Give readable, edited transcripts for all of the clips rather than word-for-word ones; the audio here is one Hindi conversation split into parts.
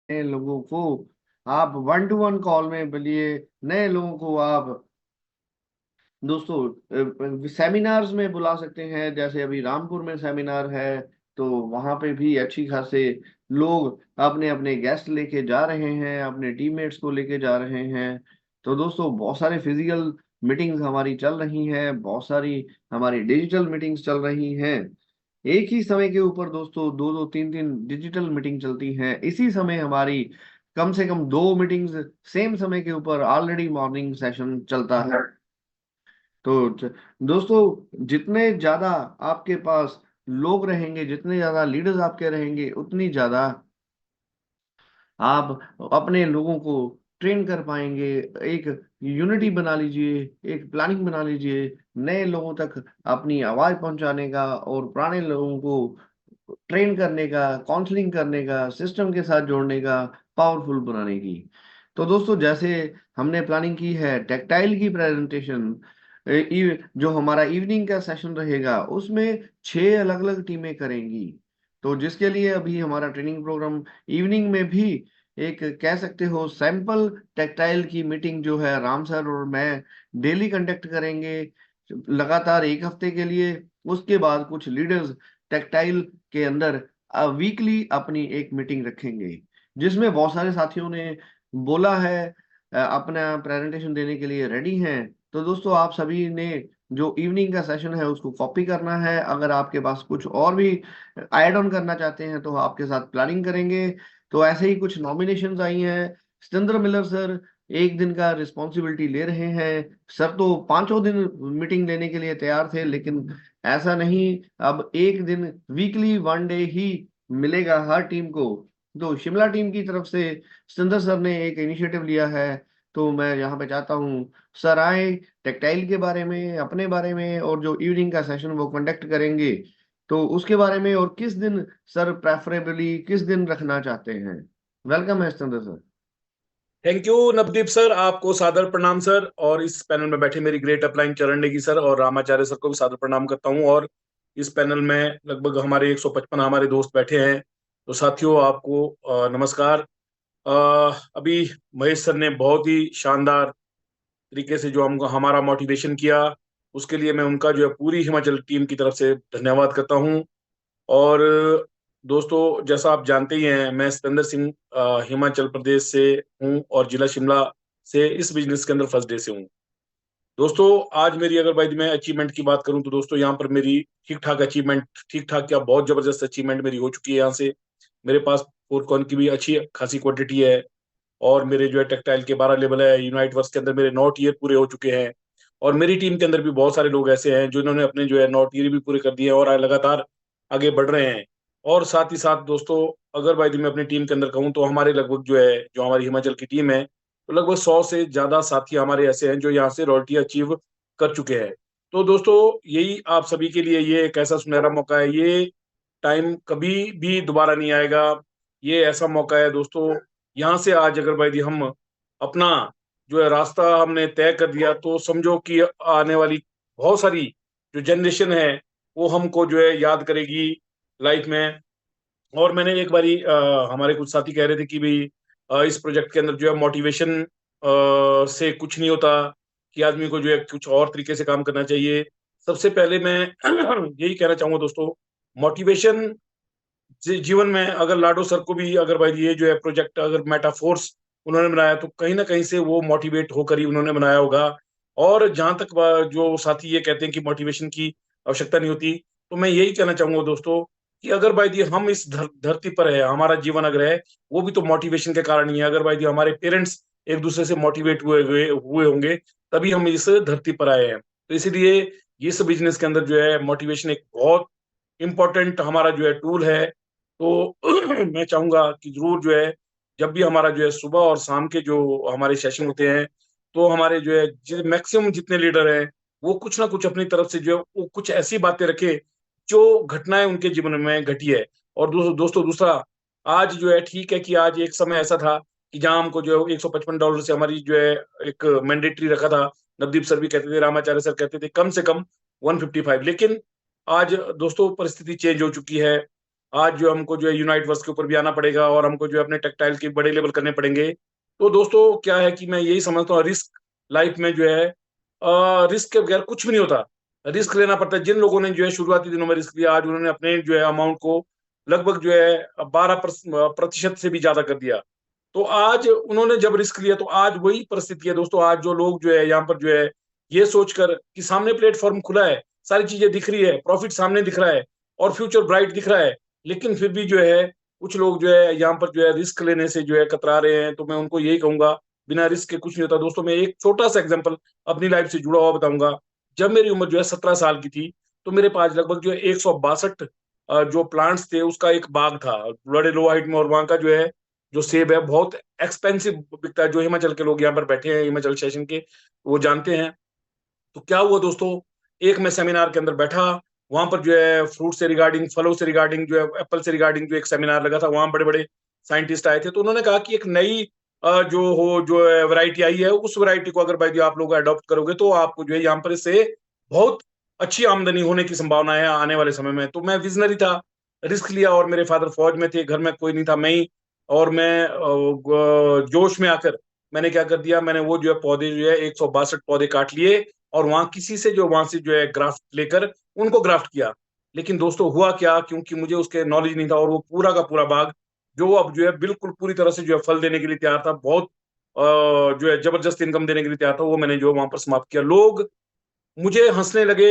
नए लोगों को आप वन टू वन कॉल में बोलिए, नए लोगों को आप दोस्तों सेमिनार्स में बुला सकते हैं। जैसे अभी रामपुर में सेमिनार है, तो वहां पे भी अच्छी खासे लोग अपने अपने गेस्ट लेके जा रहे हैं, अपने टीममेट्स को लेके जा रहे हैं। तो दोस्तों बहुत सारे फिजिकल मीटिंग्स हमारी चल रही हैं, बहुत सारी हमारी डिजिटल मीटिंग्स चल रही हैं। एक ही समय के ऊपर दोस्तों दो दो तीन तीन डिजिटल मीटिंग चलती हैं। इसी समय हमारी कम से कम दो मीटिंग्स सेम समय के ऊपर ऑलरेडी मॉर्निंग सेशन चलता है। तो दोस्तों जितने ज्यादा आपके पास लोग रहेंगे, जितने ज्यादा लीडर्स आपके रहेंगे, उतनी ज्यादा आप अपने लोगों को ट्रेन कर पाएंगे। एक यूनिटी बना लीजिए, एक प्लानिंग बना लीजिए, नए लोगों तक अपनी आवाज पहुंचाने का और पुराने लोगों को ट्रेन करने का, काउंसलिंग करने का, सिस्टम के साथ जोड़ने का, पावरफुल बनाने की। तो दोस्तों जैसे हमने प्लानिंग की है टेक्टाइल की प्रेजेंटेशन, जो हमारा इवनिंग का सेशन रहेगा उसमें 6 अलग अलग टीमें करेंगी। तो जिसके लिए अभी हमारा ट्रेनिंग प्रोग्राम इवनिंग में भी एक कह सकते हो सैंपल टेक्टाइल की मीटिंग जो है राम सर और मैं डेली कंडक्ट करेंगे लगातार 1 हफ्ते के लिए। उसके बाद कुछ लीडर्स टेक्टाइल के अंदर वीकली अपनी एक मीटिंग रखेंगे, जिसमें बहुत सारे साथियों ने बोला है अपना प्रेजेंटेशन देने के लिए रेडी हैं। तो दोस्तों आप सभी ने जो इवनिंग का सेशन है उसको कॉपी करना है। अगर आपके पास कुछ और भी ऐड ऑन करना चाहते हैं तो आपके साथ प्लानिंग करेंगे। तो ऐसे ही कुछ नॉमिनेशंस आई हैं। सतेंद्र मिलर सर 1 दिन का रिस्पॉन्सिबिलिटी ले रहे हैं। सर तो 5 दिन मीटिंग लेने के लिए तैयार थे, लेकिन ऐसा नहीं, अब 1 दिन वीकली 1 डे ही मिलेगा हर टीम को। तो शिमला टीम की तरफ से सतेंद्र सर ने एक इनिशिएटिव लिया है। तो मैं यहाँ पे चाहता हूँ सर आए, टेक्टाइल के बारे में, अपने बारे में, और जो इवनिंग का सेशन वो कंडक्ट करेंगे तो उसके बारे में, और किस दिन सर प्रेफरेबली किस दिन रखना चाहते हैं। वेलकम है Satendra sir. Thank you Navdeep sir, आपको सादर प्रणाम सर। और इस पैनल में बैठे मेरी ग्रेट अपलाइन चरण नेगी सर और रामाचार्य सर को भी सादर प्रणाम करता हूं। और इस पैनल में लगभग हमारे 155 हमारे दोस्त बैठे हैं। तो साथियों आपको नमस्कार। अ, अभी महेश सर ने बहुत ही शानदार तरीके से जो हमको हमारा मोटिवेशन किया, उसके लिए मैं उनका जो है पूरी हिमाचल टीम की तरफ से धन्यवाद करता हूं। और दोस्तों जैसा आप जानते ही हैं, मैं सतेंद्र सिंह हिमाचल प्रदेश से हूं और जिला शिमला से इस बिजनेस के अंदर फर्स्ट डे से हूं। दोस्तों आज मेरी अगर भाई मैं अचीवमेंट की बात करूं तो दोस्तों यहाँ पर मेरी ठीक ठाक अचीवमेंट, ठीक ठाक क्या बहुत जबरदस्त अचीवमेंट मेरी हो चुकी है। यहाँ से मेरे पास फोरकॉन की भी अच्छी खासी क्वांटिटी है। और मेरे जो है टेक्सटाइल के 12 लेवल है, यूनाइट वर्क्स के अंदर मेरे 9 ईयर पूरे हो चुके हैं। और मेरी टीम के अंदर भी बहुत सारे लोग ऐसे हैं जिन्होंने अपने जो है 9 ईयर भी पूरे कर दिए हैं और लगातार आगे बढ़ रहे हैं। और साथ ही साथ दोस्तों अगर भाई मैं अपनी टीम के अंदर कहूँ तो हमारे लगभग जो है जो हमारी हिमाचल की टीम है, तो लगभग 100 से ज्यादा साथी हमारे ऐसे हैं जो यहाँ से रॉयल्टी अचीव कर चुके हैं। तो दोस्तों यही आप सभी के लिए ये एक ऐसा सुनहरा मौका है। ये टाइम कभी भी दोबारा नहीं आएगा। ये ऐसा मौका है दोस्तों, यहाँ से आज अगर भाई हम अपना जो है रास्ता हमने तय कर दिया तो समझो कि आने वाली बहुत सारी जो जनरेशन है वो हमको जो है याद करेगी लाइफ में। और मैंने एक बारी हमारे कुछ साथी कह रहे थे कि भाई इस प्रोजेक्ट के अंदर जो है मोटिवेशन से कुछ नहीं होता, कि आदमी को जो है कुछ और तरीके से काम करना चाहिए। सबसे पहले मैं यही कहना चाहूंगा दोस्तों, मोटिवेशन जीवन में अगर लाडो सर को भी अगर भाई ये जो है प्रोजेक्ट अगर मेटाफोर्स उन्होंने बनाया तो कहीं ना कहीं से वो मोटिवेट होकर ही उन्होंने बनाया होगा। और जहां तक जो साथी ये कहते हैं कि मोटिवेशन की आवश्यकता नहीं होती, तो मैं यही कहना चाहूंगा दोस्तों कि अगर भाई जी हम इस धरती पर है, हमारा जीवन अगर है वो भी तो मोटिवेशन के कारण ही है। अगर भाई जी हमारे पेरेंट्स एक दूसरे से मोटिवेट हुए होंगे तभी हम इस धरती पर आए हैं। तो इसीलिए इस बिजनेस के अंदर जो है मोटिवेशन एक बहुत इंपॉर्टेंट हमारा जो है टूल है। तो मैं चाहूंगा कि जरूर जो है जब भी हमारा जो है सुबह और शाम के जो हमारे सेशन होते हैं, तो हमारे जो है मैक्सिमम जितने लीडर हैं वो कुछ ना कुछ अपनी तरफ से जो है वो कुछ ऐसी बातें रखे जो घटनाएं उनके जीवन में घटी है। और दोस्तों दूसरा, आज जो है ठीक है कि आज एक समय ऐसा था कि जहां हमको जो है $155 से हमारी जो है एक मैंडेटरी रखा था। नवदीप सर भी कहते थे, रामाचार्य सर कहते थे कम से कम 155, लेकिन आज दोस्तों परिस्थिति चेंज हो चुकी है। आज जो हमको जो है यूनाइट वर्स के ऊपर भी आना पड़ेगा और हमको जो है अपने टेक्सटाइल के बड़े लेवल करने पड़ेंगे। तो दोस्तों क्या है कि मैं यही समझता हूँ, रिस्क लाइफ में जो है रिस्क के बगैर कुछ भी नहीं होता। रिस्क लेना पड़ता है। जिन लोगों ने जो है शुरुआती दिनों में रिस्क लिया, आज उन्होंने अपने जो है अमाउंट को लगभग जो है 12% से भी ज्यादा कर दिया। तो आज उन्होंने जब रिस्क लिया, तो आज वही परिस्थिति है दोस्तों। आज जो लोग जो है यहाँ पर जो है ये सोचकर कि सामने प्लेटफॉर्म खुला है, सारी चीजें दिख रही है, प्रॉफिट सामने दिख रहा है और फ्यूचर ब्राइट दिख रहा है, लेकिन फिर भी जो है कुछ लोग जो है यहाँ पर जो है रिस्क लेने से जो है कतरा रहे हैं। तो मैं उनको यही कहूंगा, बिना रिस्क के कुछ नहीं होता दोस्तों। मैं एक छोटा सा एग्जांपल अपनी लाइफ से जुड़ा हुआ बताऊंगा। जब मेरी उम्र जो है 17 साल की थी, तो मेरे पास लगभग जो है 162 जो प्लांट्स थे उसका एक बाग था, बड़े लो हाइट में। और वहाँ का जो है जो सेब है बहुत एक्सपेंसिव बिकता है। जो हिमाचल के लोग यहाँ पर बैठे हैं, हिमाचल सेशन के, वो जानते हैं। तो क्या हुआ दोस्तों, एक मैं सेमिनार के अंदर बैठा, वहां पर जो है फ्रूट से रिगार्डिंग, फलों से रिगार्डिंग, जो है एप्पल से रिगार्डिंग जो एक सेमिनार लगा था, वहां बड़े बड़े साइंटिस्ट आए थे। तो उन्होंने कहा कि एक नई जो है वैरायटी आई है, उस वैरायटी को अगर भाई आप लोग अडॉप्ट करोगे तो आपको जो है यहाँ पर इससे बहुत अच्छी आमदनी होने की संभावना है आने वाले समय में। तो मैं विजनरी था, रिस्क लिया, और मेरे फादर फौज में थे, घर में कोई नहीं था, मैं ही। और मैं जोश में आकर मैंने क्या कर दिया, मैंने वो जो है पौधे जो है 162 पौधे काट लिए और वहां किसी से जो वहां से जो है ग्राफ्ट लेकर उनको ग्राफ्ट किया। लेकिन दोस्तों हुआ क्या, क्योंकि मुझे उसके नॉलेज नहीं था, और वो पूरा का पूरा बाग जो अब जो है बिल्कुल पूरी तरह से जो है फल देने के लिए तैयार था, बहुत जो है जबरदस्त इनकम देने के लिए तैयार था, वो मैंने जो वहां पर समाप्त किया। लोग मुझे हंसने लगे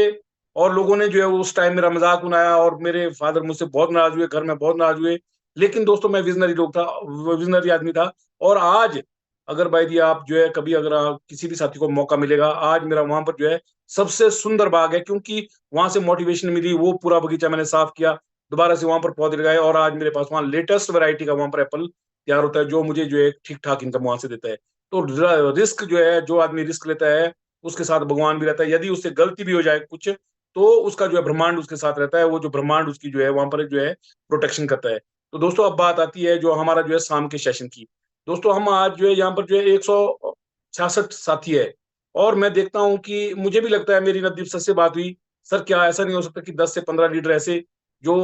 और लोगों ने जो है उस टाइम मेरा मजाक उड़ाया, और मेरे फादर मुझसे बहुत नाराज हुए, घर में बहुत नाराज हुए। लेकिन दोस्तों मैं विजनरी लोग था, विजनरी आदमी था। और आज अगर भाई जी आप जो है कभी अगर आप किसी भी साथी को मौका मिलेगा, आज मेरा वहां पर जो है सबसे सुंदर बाग है, क्योंकि वहां से मोटिवेशन मिली। वो पूरा बगीचा मैंने साफ किया, दोबारा से वहां पर पौधे लगाए, और आज मेरे पास वहां लेटेस्ट वैरायटी का वहां पर एप्पल तैयार होता है, जो मुझे जो है ठीक ठाक इनकम वहां से देता है। तो रिस्क जो है, जो आदमी रिस्क लेता है उसके साथ भगवान भी रहता है। यदि उससे गलती भी हो जाए कुछ, तो उसका जो है ब्रह्मांड उसके साथ रहता है, वो जो ब्रह्मांड उसकी जो है वहां पर जो है प्रोटेक्शन करता है। तो दोस्तों अब बात आती है जो हमारा जो है शाम के सेशन की। दोस्तों हम आज जो है यहाँ पर जो है 166 साथी है, और मैं देखता हूँ कि मुझे भी लगता है, मेरी नवदीप सर से बात हुई, सर क्या ऐसा नहीं हो सकता कि 10 से 15 लीडर ऐसे जो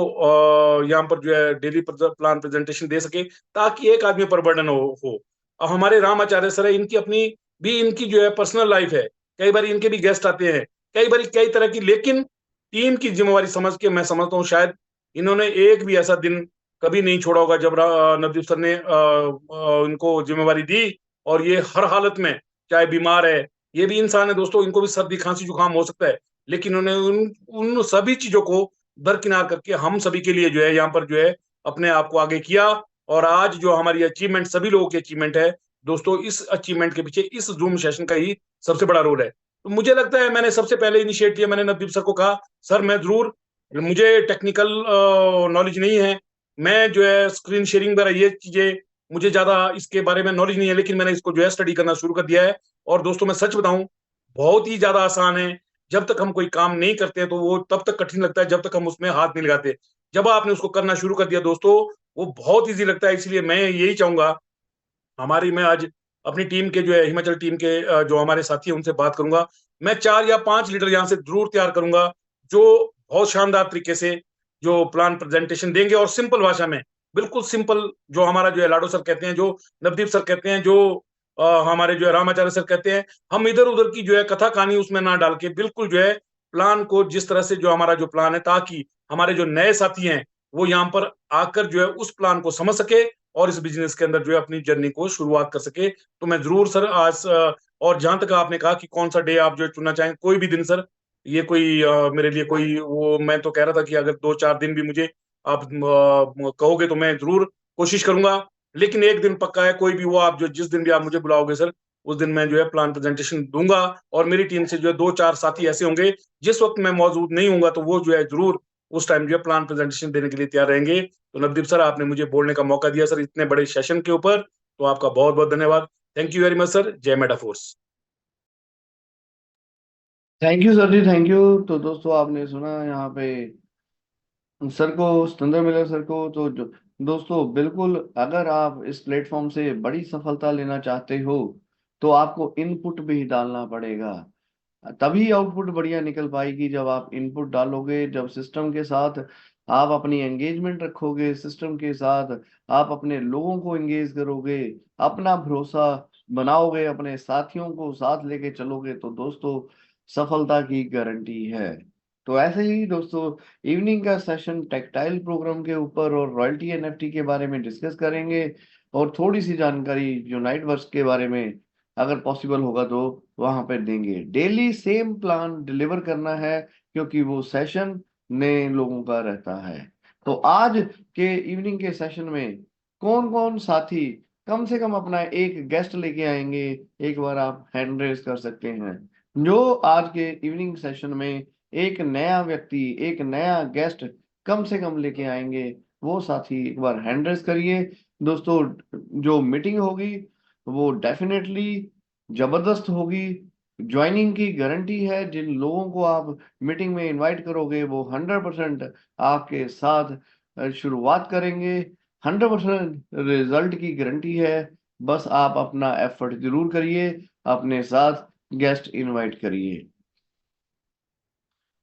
यहाँ पर जो है डेली प्लान प्रेजेंटेशन दे सके, ताकि एक आदमी पर बर्डन हो। अब हमारे राम आचार्य सर है, इनकी अपनी भी इनकी जो है पर्सनल लाइफ है, कई बार इनके भी गेस्ट आते हैं, कई बार कई तरह की, लेकिन टीम की जिम्मेवारी समझ के मैं समझता हूँ शायद इन्होंने एक भी ऐसा दिन कभी नहीं छोड़ा होगा जब नवदीप सर ने इनको जिम्मेवारी दी। और ये हर हालत में, चाहे बीमार है, ये भी इंसान है दोस्तों, इनको भी सर्दी खांसी जुकाम हो सकता है, लेकिन उन्होंने उन सभी चीजों को दरकिनार करके हम सभी के लिए जो है यहाँ पर जो है अपने आप को आगे किया। और आज जो हमारी अचीवमेंट, सभी लोगों की अचीवमेंट है दोस्तों, इस अचीवमेंट के पीछे इस जूम सेशन का ही सबसे बड़ा रोल है। तो मुझे लगता है मैंने सबसे पहले इनिशिएट लिया, मैंने नवदीप सर को कहा, सर मैं जरूर, मुझे टेक्निकल नॉलेज नहीं है, मैं जो है स्क्रीन शेयरिंग वगैरह ये चीजें मुझे ज्यादा इसके बारे में नॉलेज नहीं है, लेकिन मैंने इसको जो है स्टडी करना शुरू कर दिया है। और दोस्तों मैं सच बताऊं, बहुत ही ज्यादा आसान है। जब तक हम कोई काम नहीं करते तो वो तब तक कठिन लगता है जब तक हम उसमें हाथ नहीं लगाते। जब आपने उसको करना शुरू कर दिया दोस्तों, वो बहुत ईजी लगता है। इसलिए मैं यही चाहूंगा, हमारी मैं आज अपनी टीम के जो है हिमाचल टीम के जो हमारे साथी हैं उनसे बात करूंगा। मैं 4 या 5 लीडर यहाँ से जरूर तैयार करूंगा, जो बहुत शानदार तरीके से जो प्लान प्रेजेंटेशन देंगे, और सिंपल भाषा में, बिल्कुल सिंपल, जो हमारा जो है लाडो सर कहते हैं, जो नवदीप सर कहते हैं, जो हमारे जो है रामाचार्य सर कहते हैं, हम इधर उधर की जो है कथा कहानी उसमें ना डाल के बिल्कुल जो है प्लान को जिस तरह से, जो हमारा जो प्लान है, ताकि हमारे जो नए साथी हैं वो यहाँ पर आकर जो है उस प्लान को समझ सके और इस बिजनेस के अंदर जो है अपनी जर्नी को शुरुआत कर सके। तो मैं जरूर सर आज और जहां तक आपने कहा कि कौन सा डे आप जो चुनना चाहें, कोई भी दिन सर, ये कोई मेरे लिए कोई वो, मैं तो कह रहा था कि अगर 2 4 दिन भी मुझे आप कहोगे तो मैं जरूर कोशिश करूंगा। लेकिन एक दिन पक्का है, कोई भी वो आप जो जिस दिन भी आप मुझे बुलाओगे सर, उस दिन मैं जो है प्लान प्रेजेंटेशन दूंगा। और मेरी टीम से जो है 2 4 साथी ऐसे होंगे, जिस वक्त मैं मौजूद नहीं हूंगा तो वो जो है जरूर उस टाइम जो है प्लान प्रेजेंटेशन देने के लिए तैयार रहेंगे। तो नवदीप सर, आपने मुझे बोलने का मौका दिया सर इतने बड़े सेशन के ऊपर, तो आपका बहुत बहुत धन्यवाद। Thank you very much sir. जय Metaforce. Thank you sir ji, thank you. तो दोस्तों आपने सुना यहाँ पे सर को, सतेंद्र मिलर सर को। तो दोस्तों बिल्कुल, अगर आप इस प्लेटफॉर्म से बड़ी सफलता लेना चाहते हो तो आपको इनपुट भी डालना पड़ेगा। तभी आउटपुट बढ़िया निकल पाएगी, जब आप इनपुट डालोगे, जब सिस्टम के साथ आप अपनी एंगेजमेंट रखोगे सिस्टम के साथ, आप अपने लोगों को एंगेज करोगे, अपना भरोसा बनाओगे, अपने साथियों को साथ लेके चलोगे, तो दोस्तों सफलता की गारंटी है। तो ऐसे ही दोस्तों इवनिंग का सेशन टेक्टाइल प्रोग्राम के ऊपर और रॉयल्टी एनएफटी के बारे में डिस्कस करेंगे, और थोड़ी सी जानकारी यूनाइट वर्क्स के बारे में अगर पॉसिबल होगा तो वहां पे देंगे। डेली सेम प्लान डिलीवर करना है, क्योंकि वो सेशन नए लोगों का रहता है। तो आज के इवनिंग के सेशन में कौन कौन साथी कम से कम अपना एक गेस्ट लेके आएंगे, एक बार आप हैंड रेज कर सकते हैं। जो आज के इवनिंग सेशन में एक नया व्यक्ति, एक नया गेस्ट कम से कम लेके आएंगे, वो साथी एक बार हैंड रेज करिए। दोस्तों जो मीटिंग होगी वो डेफिनेटली जबरदस्त होगी। ज्वाइनिंग की गारंटी है। जिन लोगों को आप मीटिंग में इनवाइट करोगे वो 100% आपके साथ शुरुआत करेंगे। 100% रिजल्ट की गारंटी है। बस आप अपना एफर्ट जरूर करिए, अपने साथ गेस्ट इनवाइट करिए।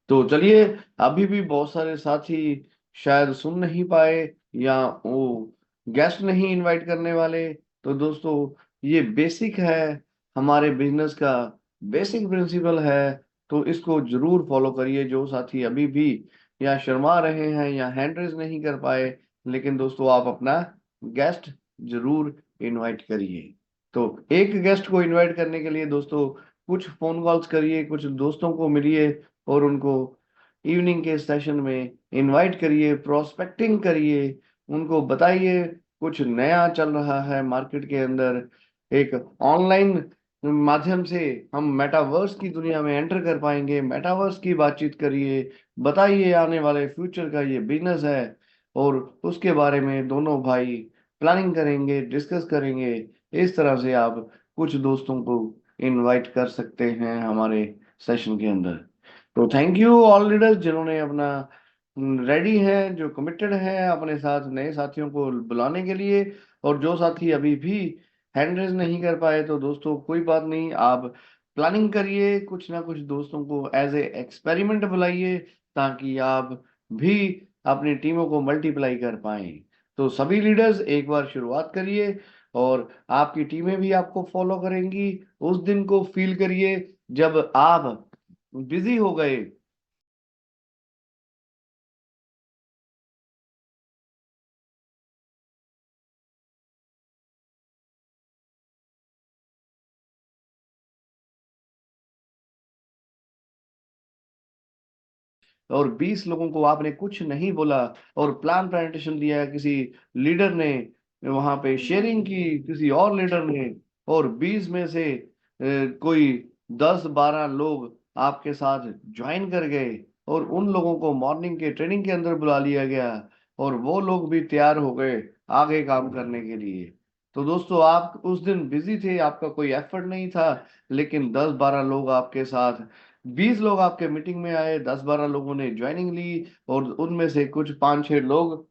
तो चलिए, अभी भी बहुत सारे साथी शायद सुन नहीं पाए, या वो गेस्ट नहीं इनवाइट करने वाले। तो दोस्तों ये बेसिक है, हमारे बिजनेस का बेसिक प्रिंसिपल है। तो इसको जरूर फॉलो करिए। जो साथी अभी भी या शर्मा रहे हैं या हैंड रेज नहीं कर पाए, लेकिन दोस्तों आप अपना गेस्ट जरूर इनवाइट करिए। तो एक गेस्ट को इनवाइट करने के लिए दोस्तों कुछ फोन कॉल्स करिए, कुछ दोस्तों को मिलिए, और उनको इवनिंग के सेशन में इनवाइट करिए, प्रोस्पेक्टिंग करिए, उनको बताइए कुछ नया चल रहा है मार्केट के अंदर। एक ऑनलाइन माध्यम से हम मेटावर्स की दुनिया में एंटर कर पाएंगे। मेटावर्स की बातचीत करिए, बताइए आने वाले फ्यूचर का ये बिजनेस है, और उसके बारे में दोनों भाई प्लानिंग करेंगे, डिस्कस करेंगे। इस तरह से आप कुछ दोस्तों को इनवाइट कर सकते हैं हमारे सेशन के अंदर। तो थैंक यू ऑल लीडर्स जिन्होंने अपना रेडी है, जो कमिटेड है अपने साथ नए साथियों को बुलाने के लिए। और जो साथी अभी भी हैंड रेज नहीं कर पाए, तो दोस्तों कोई बात नहीं, आप प्लानिंग करिए, कुछ ना कुछ दोस्तों को एज ए एक्सपेरिमेंट बुलाइए, ताकि आप भी अपनी टीमों को मल्टीप्लाई कर पाए। तो सभी लीडर्स एक बार शुरुआत करिए, और आपकी टीमें भी आपको फॉलो करेंगी। उस दिन को फील करिए जब आप बिजी हो गए और 20 लोगों को आपने कुछ नहीं बोला, और प्लान प्रेजेंटेशन दिया किसी लीडर ने, वहां पे शेयरिंग की किसी और लीडर ने, और 20 में से कोई 10-12 लोग आपके साथ ज्वाइन कर गए, और उन लोगों को मॉर्निंग के ट्रेनिंग के अंदर बुला लिया गया, और वो लोग भी तैयार हो गए आगे काम करने के लिए। तो दोस्तों आप उस दिन बिजी थे, आपका कोई एफर्ट नहीं था, लेकिन 10-12 लोग आपके साथ, 20 लोग आपके मीटिंग में आए, 10-12 लोगों ने ज्वाइनिंग ली, और उनमें से कुछ 5-6 लोग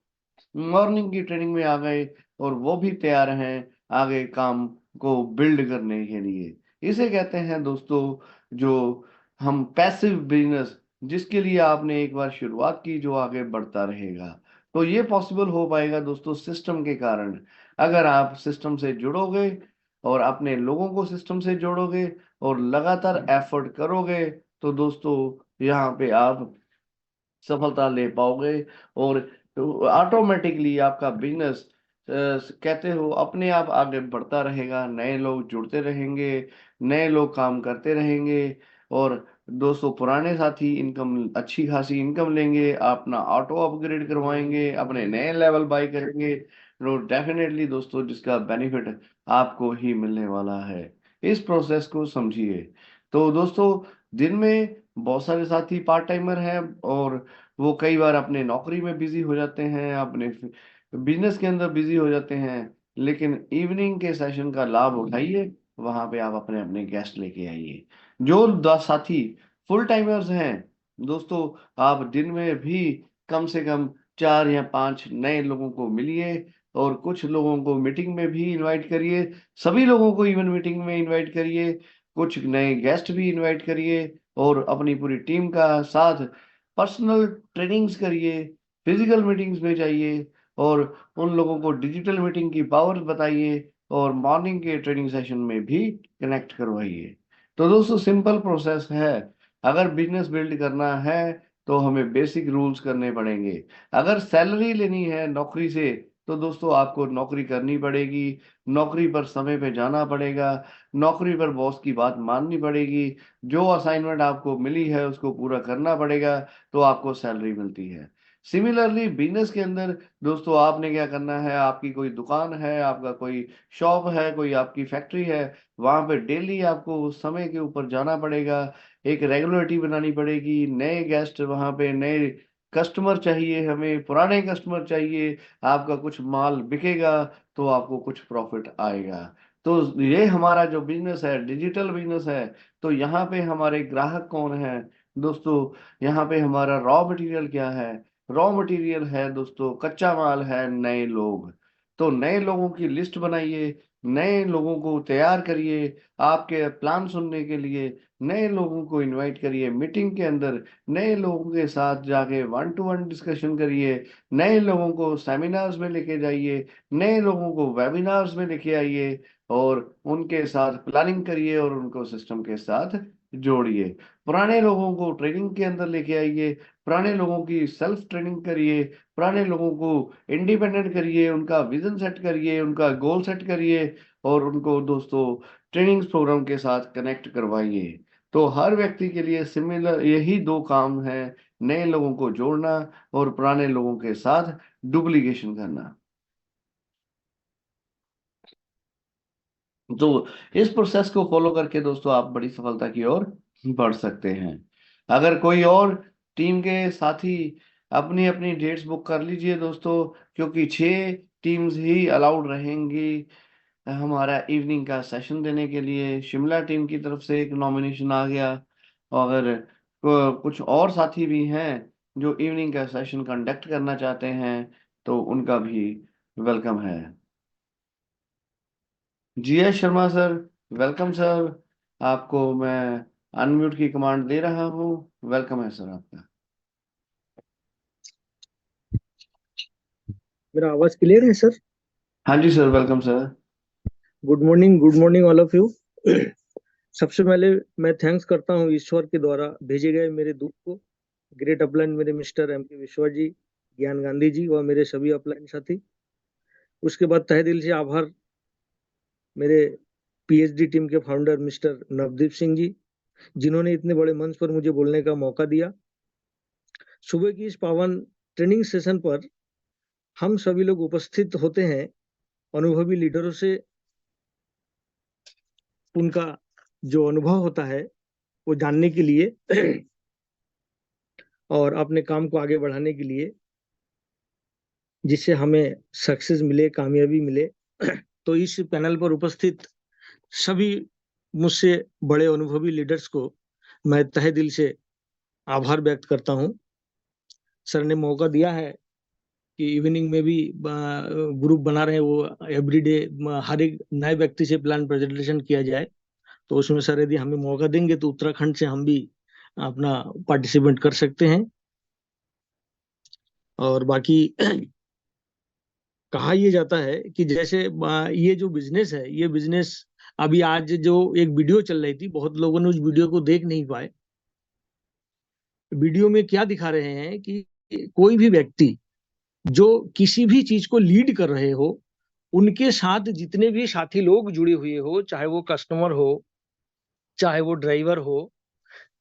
मॉर्निंग की ट्रेनिंग में आ गए, और वो भी तैयार हैं आगे काम को बिल्ड करने के लिए। इसे कहते हैं दोस्तों, जो हम पैसिव बिजनेस, जिसके लिए आपने एक बार शुरुआत की, जो आगे बढ़ता रहेगा। तो ये पॉसिबल हो पाएगा दोस्तों सिस्टम के कारण। अगर आप सिस्टम से जुड़ोगे, और अपने लोगों को सिस्टम से जोड़ोगे, और लगातार एफर्ट करोगे, तो दोस्तों यहाँ पे आप सफलता ले पाओगे, और ऑटोमेटिकली आपका बिजनेस कहते हो अपने आप आगे बढ़ता रहेगा। नए लोग जुड़ते रहेंगे, नए लोग काम करते रहेंगे, और दोस्तों पुराने साथी इनकम, अच्छी खासी इनकम लेंगे, अपना ऑटो अपग्रेड करवाएंगे, अपने नए लेवल बाय करेंगे। तो डेफिनेटली दोस्तों जिसका बेनिफिट आपको ही मिलने वाला है। इस प्रोसेस को समझिए। तो दोस्तों दिन में बहुत सारे साथी पार्ट टाइमर हैं, और वो कई बार अपने नौकरी में बिजी हो जाते हैं, अपने बिजनेस के अंदर बिजी हो जाते हैं, लेकिन इवनिंग के सेशन का लाभ उठाइए। वहां पे आप अपने अपने गेस्ट लेके आइए। जो साथी फुल टाइमर्स हैं दोस्तों, आप दिन में भी कम से कम 4 या 5 नए लोगों को मिलिए, और कुछ लोगों को मीटिंग में भी इनवाइट करिए। सभी लोगों को इवन मीटिंग में इनवाइट करिए, कुछ नए गेस्ट भी इनवाइट करिए, और अपनी पूरी टीम का साथ पर्सनल ट्रेनिंग्स करिए। फिजिकल मीटिंग्स में जाइए और उन लोगों को डिजिटल मीटिंग की पावर बताइए और मॉर्निंग के ट्रेनिंग सेशन में भी कनेक्ट करवाइए। तो दोस्तों सिंपल प्रोसेस है। अगर बिजनेस बिल्ड करना है तो हमें बेसिक रूल्स करने पड़ेंगे। अगर सैलरी लेनी है नौकरी से तो दोस्तों आपको नौकरी करनी पड़ेगी, नौकरी पर समय पे जाना पड़ेगा, नौकरी पर बॉस की बात माननी पड़ेगी, जो असाइनमेंट आपको मिली है उसको पूरा करना पड़ेगा, तो आपको सैलरी मिलती है। सिमिलरली बिजनेस के अंदर दोस्तों आपने क्या करना है, आपकी कोई दुकान है, आपका कोई शॉप है, कोई आपकी फैक्ट्री है, वहां पे डेली आपको उस समय के ऊपर जाना पड़ेगा, एक रेगुलरिटी बनानी पड़ेगी। नए गेस्ट वहां पे, नए कस्टमर चाहिए, हमें पुराने कस्टमर चाहिए, आपका कुछ माल बिकेगा तो आपको कुछ प्रॉफिट आएगा। तो ये हमारा जो बिजनेस है डिजिटल बिजनेस है। तो यहाँ पे हमारे ग्राहक कौन है दोस्तों, यहाँ पे हमारा रॉ मटेरियल क्या है, रॉ मटेरियल है दोस्तों कच्चा माल है नए लोग। तो नए लोगों की लिस्ट बनाइए, नए लोगों को तैयार करिए आपके प्लान सुनने के लिए, नए लोगों को इनवाइट करिए मीटिंग के अंदर, नए लोगों के साथ जाके 1-to-1 डिस्कशन करिए, नए लोगों को सेमिनार्स में लेके जाइए, नए लोगों को वेबिनार्स में लेके आइए और उनके साथ प्लानिंग करिए और उनको सिस्टम के साथ जोड़िए। पुराने लोगों को ट्रेनिंग के अंदर लेके आइए, पुराने लोगों की सेल्फ ट्रेनिंग करिए, पुराने लोगों को इंडिपेंडेंट करिए, उनका विजन सेट करिए, उनका गोल सेट करिए और उनको दोस्तों ट्रेनिंग प्रोग्राम के साथ कनेक्ट करवाइए। तो हर व्यक्ति के लिए सिमिलर यही दो काम है, नए लोगों को जोड़ना और पुराने लोगों के साथ डुप्लीकेशन करना। तो इस प्रोसेस को फॉलो करके दोस्तों आप बड़ी सफलता की ओर बढ़ सकते हैं। अगर कोई और टीम के साथी अपनी अपनी डेट्स बुक कर लीजिए दोस्तों, क्योंकि 6 टीम्स ही अलाउड रहेंगी हमारा इवनिंग का सेशन देने के लिए। शिमला टीम की तरफ से एक नॉमिनेशन आ गया, और अगर कुछ और साथी भी हैं जो इवनिंग का सेशन कंडक्ट करना चाहते हैं तो उनका भी वेलकम है। G S Sharma sir, welcome sir. आपको मैं अनम्यूट की कमांड दे रहा हूँ। वेलकम है सर आपका। मेरा आवाज क्लियर है सर? हाँ जी sir, welcome sir. Good morning all of you. सबसे पहले मैं थैंक्स करता हूँ ईश्वर के द्वारा भेजे गए मेरे दूत को, ग्रेट अपलाइन मेरे मिस्टर एम के विश्वा जी, ज्ञान गांधी जी और मेरे सभी अपलाइन साथी। उसके बाद तहे दिल से आभार मेरे पीएचडी टीम के फाउंडर मिस्टर नवदीप सिंह जी, जिन्होंने इतने बड़े मंच पर मुझे बोलने का मौका दिया। सुबह की इस पावन ट्रेनिंग सेशन पर हम सभी लोग उपस्थित होते हैं अनुभवी लीडरों से उनका जो अनुभव होता है वो जानने के लिए और अपने काम को आगे बढ़ाने के लिए, जिससे हमें सक्सेस मिले, कामयाबी मिले। तो इस पैनल पर उपस्थित सभी मुझसे बड़े अनुभवी लीडर्स को मैं तहे दिल से आभार व्यक्त करता हूं। सर ने मौका दिया है कि इवनिंग में भी ग्रुप बना रहे हैं, वो एवरीडे हर एक नए व्यक्ति से प्लान प्रेजेंटेशन किया जाए। तो उसमें सर यदि हमें मौका देंगे तो उत्तराखंड से हम भी अपना पार्टिसिपेट कर सकते हैं। और बाकी कहा यह जाता है कि जैसे ये जो बिजनेस है, ये बिजनेस अभी आज जो एक वीडियो चल रही थी, बहुत लोगों ने उस वीडियो को देख नहीं पाए। वीडियो में क्या दिखा रहे हैं कि कोई भी व्यक्ति जो किसी भी चीज को लीड कर रहे हो, उनके साथ जितने भी साथी लोग जुड़े हुए हो, चाहे वो कस्टमर हो, चाहे वो ड्राइवर हो,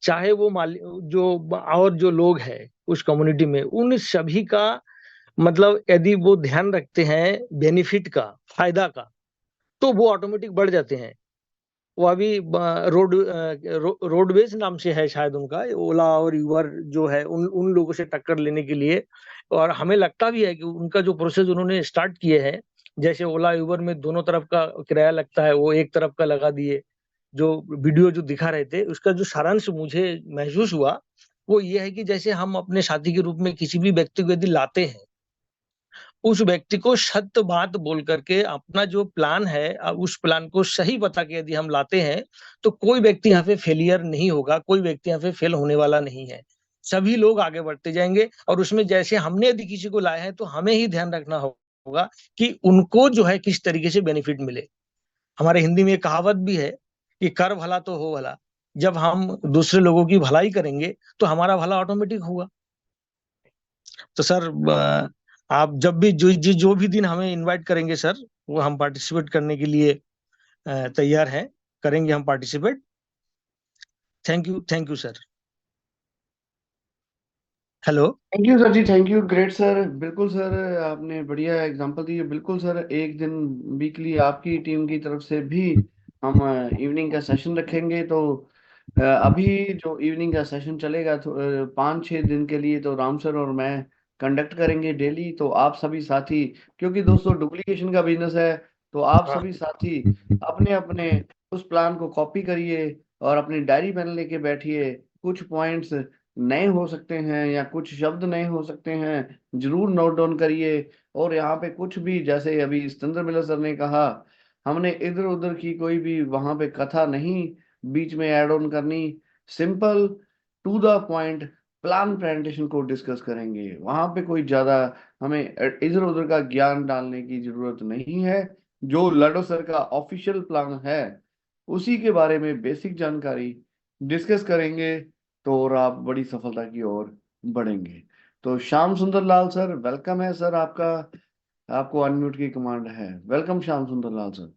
चाहे वो जो और जो लोग हैं उस कम्युनिटी में, उन सभी का मतलब यदि वो ध्यान रखते हैं बेनिफिट का, फायदा का, तो वो ऑटोमेटिक बढ़ जाते हैं। वो अभी रोडवेज नाम से है शायद उनका, ओला और यूबर जो है, उन लोगों से टक्कर लेने के लिए। और हमें लगता भी है कि उनका जो प्रोसेस उन्होंने स्टार्ट किए हैं, जैसे ओला यूबर में दोनों तरफ का किराया लगता है, वो एक तरफ का लगा दिए। जो वीडियो जो दिखा रहे थे उसका जो सारांश मुझे महसूस हुआ वो ये है कि जैसे हम अपने साथी के रूप में किसी भी व्यक्ति को यदि लाते हैं, उस व्यक्ति को सत्य बात बोल करके अपना जो प्लान है उस प्लान को सही बता के यदि हम लाते हैं, तो कोई व्यक्ति यहाँ पे फेलियर नहीं होगा, कोई व्यक्ति यहाँ पे फेल होने वाला नहीं है। सभी लोग आगे बढ़ते जाएंगे। और उसमें जैसे हमने यदि किसी को लाया है तो हमें ही ध्यान रखना होगा कि उनको जो है किस तरीके से बेनिफिट मिले। हमारे हिंदी में एक कहावत भी है कि कर भला तो हो भला। जब हम दूसरे लोगों की भलाई करेंगे तो हमारा भला ऑटोमेटिक होगा। तो सर आप जब भी जो भी दिन हमें इनवाइट करेंगे सर, वो हम पार्टिसिपेट करने के लिए तैयार हैं, करेंगे हम participate. Thank you sir. Hello. Thank you sir ji, thank you, great sir, बिल्कुल सर, आपने बढ़िया एग्जांपल दी है। बिल्कुल सर, एक दिन वीकली आपकी टीम की तरफ से भी हम इवनिंग का सेशन रखेंगे। तो अभी जो इवनिंग का सेशन चलेगा तो 5-6 दिन के लिए तो राम सर और मैं कंडक्ट करेंगे डेली। तो आप सभी साथी, क्योंकि दोस्तों डुप्लीकेशन का बिजनेस है, तो आप हाँ। सभी साथी अपने अपने उस प्लान को कॉपी करिए और अपनी डायरी पेन लेके बैठिए। कुछ पॉइंट्स नए हो सकते हैं या कुछ शब्द नए हो सकते हैं, जरूर नोट डाउन करिए। और यहाँ पे कुछ भी, जैसे अभी सतेंद्र मिलर सर ने कहा, हमने इधर उधर की कोई भी वहां पे कथा नहीं बीच में ऐड ऑन करनी। Simple to the point plan presentation को डिस्कस करेंगे। वहां पे कोई ज्यादा हमें इधर उधर का ज्ञान डालने की जरूरत नहीं है। जो लडो सर का ऑफिशियल प्लान है उसी के बारे में बेसिक जानकारी डिस्कस करेंगे, तो और आप बड़ी सफलता की ओर बढ़ेंगे। तो श्याम सुंदर लाल सर, वेलकम है सर आपका। आपको अनम्यूट की कमांड है। Welcome Shyam Sundar Lal sir.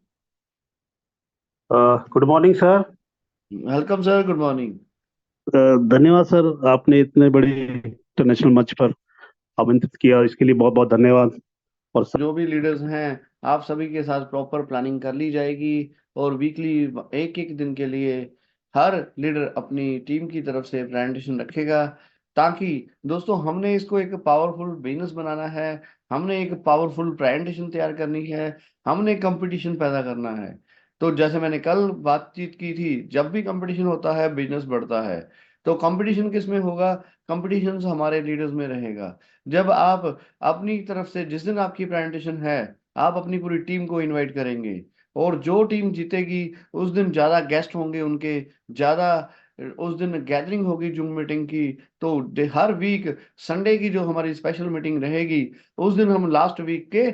Good morning sir. Welcome sir, good morning. धन्यवाद सर, आपने इतने बड़े इंटरनेशनल मंच पर आमंत्रित किया, इसके लिए बहुत बहुत धन्यवाद। और सर, जो भी लीडर्स हैं, आप सभी के साथ प्रॉपर प्लानिंग कर ली जाएगी और वीकली एक एक दिन के लिए हर लीडर अपनी टीम की तरफ से प्रेजेंटेशन रखेगा, ताकि दोस्तों हमने इसको एक पावरफुल बिजनेस बनाना है। हमने एक पावरफुल प्रेजेंटेशन तैयार करनी है। हमने कंपटीशन पैदा करना है। तो जैसे मैंने कल बातचीत की थी, जब भी कंपटीशन होता है बिजनेस बढ़ता है। तो कंपटीशन किस में होगा? कंपटीशन हमारे लीडर्स में रहेगा। जब आप अपनी तरफ से, जिस दिन आपकी प्रेजेंटेशन है, आप अपनी पूरी टीम को इनवाइट करेंगे, और जो टीम जीतेगी उस दिन ज्यादा गेस्ट होंगे उनके, ज्यादा उस दिन गैदरिंग होगी जूम मीटिंग की। तो हर वीक संडे की जो हमारी स्पेशल मीटिंग रहेगी, उस दिन हम लास्ट वीक के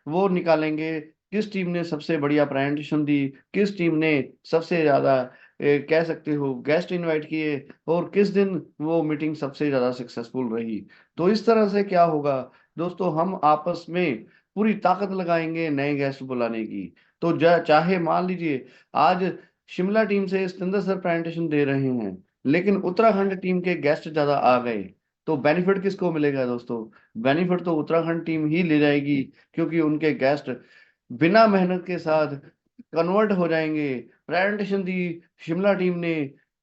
वो निकालेंगे, किस टीम ने सबसे बढ़िया प्रेजेंटेशन दी, किस टीम ने सबसे ज्यादा कह सकते हो गेस्ट इनवाइट किए, और किस दिन वो मीटिंग सबसे ज्यादा सक्सेसफुल रही। तो इस तरह से क्या होगा दोस्तों, हम आपस में पूरी ताकत लगाएंगे नए गेस्ट बुलाने की। तो चाहे मान लीजिए आज शिमला टीम से सतेंद्र सर प्रेजेंटेशन दे रहे हैं, लेकिन उत्तराखंड टीम के गेस्ट ज्यादा आ गए, तो बेनिफिट किसको मिलेगा दोस्तों? बेनिफिट तो उत्तराखंड टीम ही ले जाएगी, क्योंकि उनके गेस्ट बिना मेहनत के साथ कन्वर्ट हो जाएंगे। प्रेजेंटेशन दी शिमला टीम ने,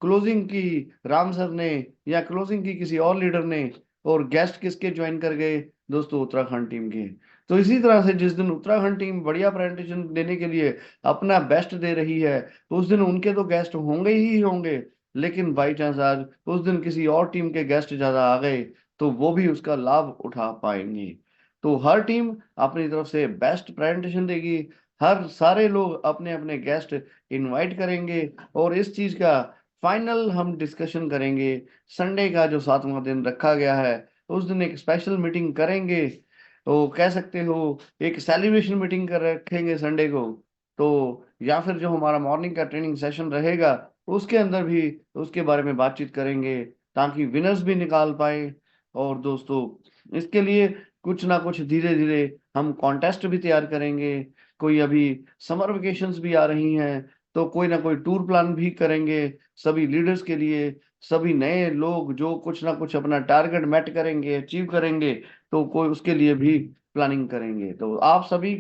क्लोजिंग की राम सर ने, या क्लोजिंग की किसी और लीडर ने, और गेस्ट किसके ज्वाइन कर गए दोस्तों? उत्तराखंड टीम के। तो इसी तरह से जिस दिन उत्तराखंड टीम बढ़िया प्रेजेंटेशन देने के लिए अपना बेस्ट दे रही है, उस दिन उनके तो गेस्ट होंगे ही होंगे, लेकिन बाई चांस आज उस दिन किसी और टीम के गेस्ट ज्यादा आ गए, तो वो भी उसका लाभ उठा पाएंगे। तो हर टीम अपनी तरफ से बेस्ट प्रेजेंटेशन देगी, हर सारे लोग अपने अपने गेस्ट इनवाइट करेंगे, और इस चीज का फाइनल हम डिस्कशन करेंगे। संडे का जो 7वां दिन रखा गया है, उस दिन एक स्पेशल मीटिंग करेंगे। तो कह सकते हो एक सेलिब्रेशन मीटिंग कर रखेंगे संडे को। तो या फिर जो हमारा मॉर्निंग का ट्रेनिंग सेशन रहेगा, उसके अंदर भी उसके बारे में बातचीत करेंगे, ताकि विनर्स भी निकाल पाए। और दोस्तों इसके लिए कुछ ना कुछ धीरे धीरे हम कॉन्टेस्ट भी तैयार करेंगे। कोई अभी समर वेकेशंस भी आ रही हैं, तो कोई ना कोई टूर प्लान भी करेंगे सभी लीडर्स के लिए। सभी नए लोग जो कुछ ना कुछ अपना टारगेट मेट करेंगे, अचीव करेंगे, तो कोई उसके लिए भी प्लानिंग करेंगे। तो आप सभी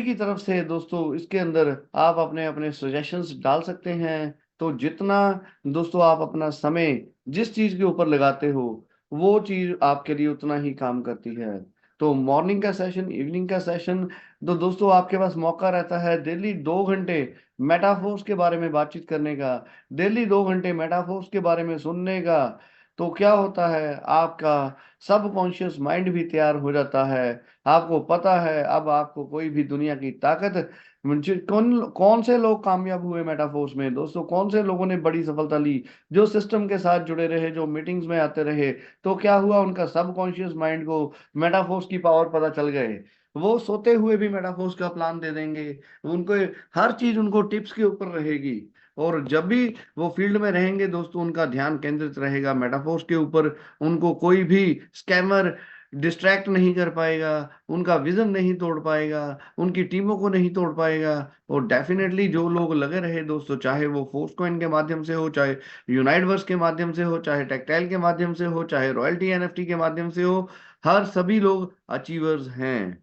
की तरफ से दोस्तों इसके अंदर आप अपने अपने सजेशंस डाल सकते हैं। तो जितना दोस्तों आप अपना समय जिस चीज के ऊपर लगाते हो, वो चीज आपके लिए उतना ही काम करती है। तो मॉर्निंग का सेशन, इवनिंग का सेशन, तो दोस्तों आपके पास मौका रहता है डेली 2 घंटे मेटाफोर्स के बारे में बातचीत करने का, डेली 2 घंटे मेटाफोर्स के बारे में सुनने का, तो क्या होता है, आपका सबकॉन्शियस माइंड भी तैयार हो जाता है। आपको पता है अब आपको कोई भी दुनिया की ताकत कौन कौन से लोग कामयाब हुए मेटाफोर्स में दोस्तों, कौन से लोगों ने बड़ी सफलता ली, जो सिस्टम के साथ जुड़े रहे, जो मीटिंग्स में आते रहे। तो क्या हुआ, उनका सबकॉन्शियस माइंड को मेटाफोर्स की पावर पता चल गए। वो सोते हुए भी मेटाफोर्स का प्लान दे देंगे उनको। हर चीज उनको टिप्स के ऊपर रहेगी। और जब भी वो फील्ड में रहेंगे दोस्तों, उनका ध्यान केंद्रित रहेगा मेटाफोर्स के ऊपर। उनको कोई भी स्कैमर डिस्ट्रैक्ट नहीं कर पाएगा, उनका विजन नहीं तोड़ पाएगा, उनकी टीमों को नहीं तोड़ पाएगा। और डेफिनेटली जो लोग लगे रहे दोस्तों, चाहे वो फोर्स कॉइन के माध्यम से हो, चाहे यूनाइटवर्स के माध्यम से हो, चाहे टेक्टाइल के माध्यम से हो, चाहे रॉयल्टी एनएफटी के माध्यम से हो, हर सभी लोग अचीवर्स हैं।